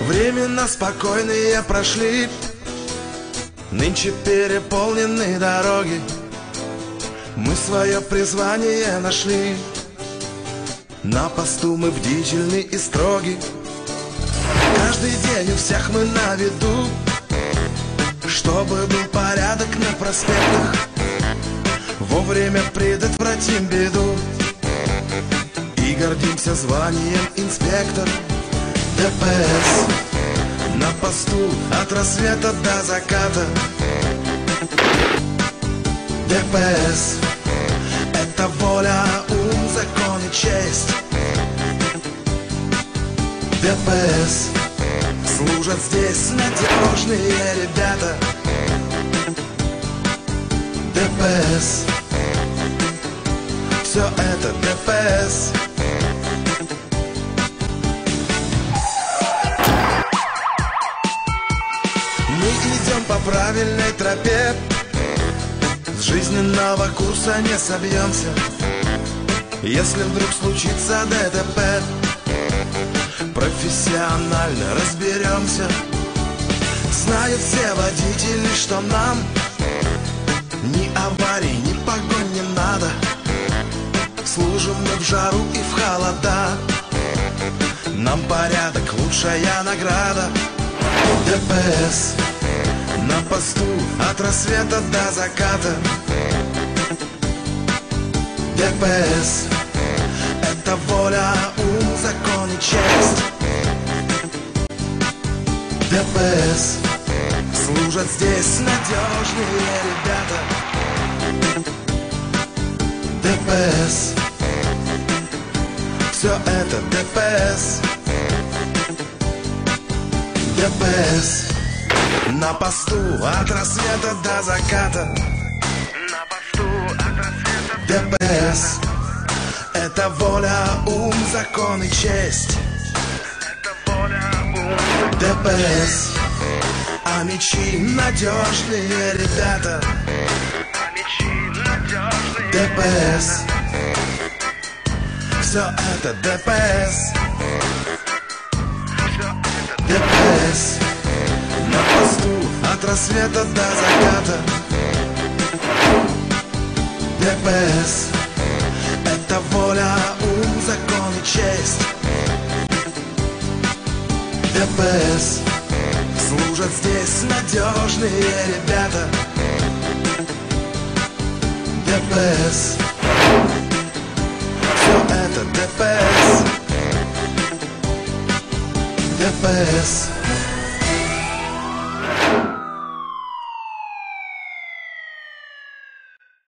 Времена спокойные прошли, нынче переполнены дороги. Мы свое призвание нашли, на посту мы бдительны и строги. Каждый день у всех мы на виду, чтобы был порядок на проспектах. Вовремя предотвратим беду и гордимся званием инспектор. ДПС на посту от рассвета до заката. ДПС — это воля, ум, закон и честь. ДПС служат здесь надежные ребята. ДПС — все это ДПС. Мы идем по правильной тропе, с жизненного курса не собьемся. Если вдруг случится ДТП, профессионально разберемся. Знают все водители, что нам ни аварий, ни погонь не надо. Служим мы в жару и в холода, нам порядок — лучшая награда. ДПС на посту от рассвета до заката. ДПС — это воля, ум, закон и честь. ДПС служат здесь надежные ребята. ДПС — все это ДПС. ДПС на посту от рассвета до заката. ДПС — это воля, ум, закон и честь. ДПС, а мечи надежные ребята. ДПС, все это ДПС. ДПС на посту от рассвета до заката. ДПС — это воля, ум, закон и честь. ДПС служат здесь надежные ребята. ДПС, все это ДПС. ДПС.